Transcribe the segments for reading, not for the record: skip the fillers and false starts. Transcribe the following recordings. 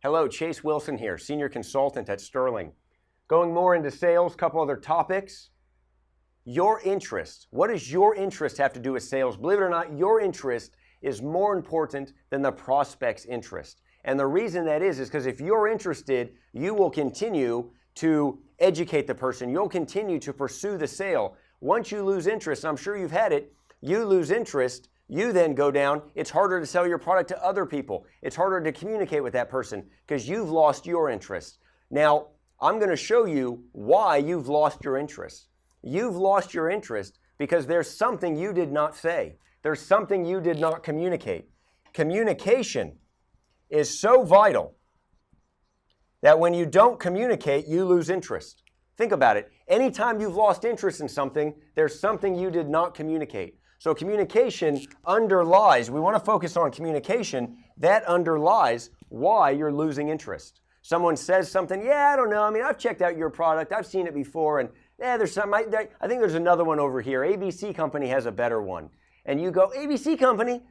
Hello, Chase Wilson here, Senior Consultant at Sterling. Going more into sales, couple other topics. Your interest. What does your interest have to do with sales? Believe it or not, your interest is more important than the prospect's interest. And the reason that is because if you're interested, you will continue to educate the person. You'll continue to pursue the sale. Once you lose interest, I'm sure you've had it, you lose interest, you then go down, it's harder to sell your product to other people. It's harder to communicate with that person because you've lost your interest. Now, I'm going to show you why you've lost your interest. You've lost your interest because there's something you did not say. There's something you did not communicate. Communication is so vital that when you don't communicate, you lose interest. Think about it. Anytime you've lost interest in something, there's something you did not communicate. So communication underlies, we want to focus on communication, that underlies why you're losing interest. Someone says something, yeah, I don't know, I've checked out your product, I've seen it before, and there's some, I think there's another one over here. ABC Company has a better one. And you go, ABC Company,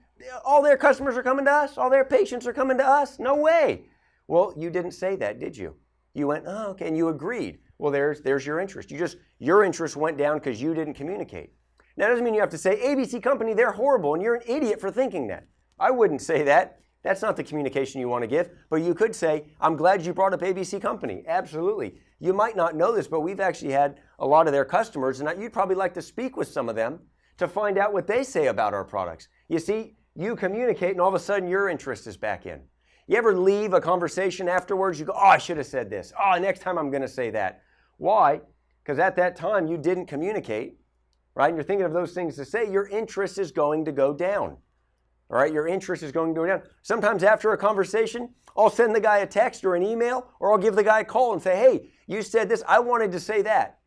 all their customers are coming to us, all their patients are coming to us, no way. Well, you didn't say that, did you? You went, oh, okay, and you agreed. Well, there's your interest. Your interest went down because you didn't communicate. Now, that doesn't mean you have to say, ABC Company, they're horrible, and you're an idiot for thinking that. I wouldn't say that. That's not the communication you want to give. But you could say, I'm glad you brought up ABC Company. Absolutely. You might not know this, but we've actually had a lot of their customers, and you'd probably like to speak with some of them to find out what they say about our products. You see, you communicate, and all of a sudden your interest is back in. You ever leave a conversation afterwards? You go, oh, I should have said this. Oh, next time I'm going to say that. Why? Because at that time you didn't communicate. Right? And you're thinking of those things to say, your interest is going to go down. All right? Your interest is going to go down. Sometimes after a conversation, I'll send the guy a text or an email, or I'll give the guy a call and say, hey, you said this, I wanted to say that.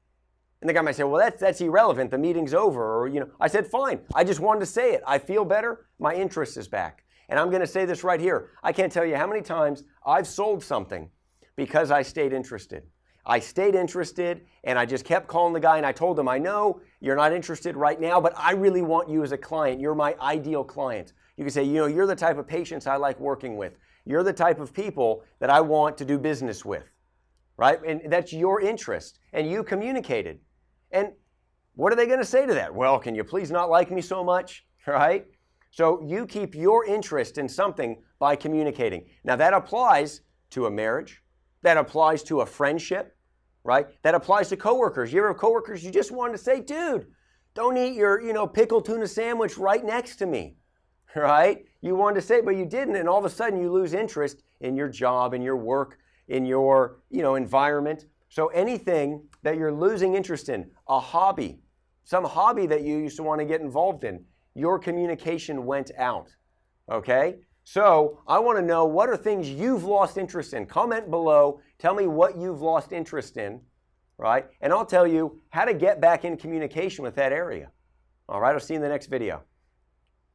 And the guy might say, well, that's irrelevant. The meeting's over. Or, I said, fine. I just wanted to say it. I feel better. My interest is back. And I'm going to say this right here. I can't tell you how many times I've sold something because I stayed interested. I stayed interested, and I just kept calling the guy, and I told him, I know you're not interested right now, but I really want you as a client. You're my ideal client. You can say, you're the type of patients I like working with. You're the type of people that I want to do business with, right? And that's your interest, and you communicated. And what are they going to say to that? Well, can you please not like me so much, right? So you keep your interest in something by communicating. Now, that applies to a marriage. That applies to a friendship. Right? That applies to coworkers. You ever have coworkers you just wanted to say, dude, don't eat your, pickle tuna sandwich right next to me, right? You wanted to say it, but you didn't, and all of a sudden you lose interest in your job, in your work, in your, environment. So anything that you're losing interest in, a hobby, some hobby that you used to want to get involved in, your communication went out, okay? So I want to know, what are things you've lost interest in? Comment below. Tell me what you've lost interest in, right? And I'll tell you how to get back in communication with that area. All right, I'll see you in the next video.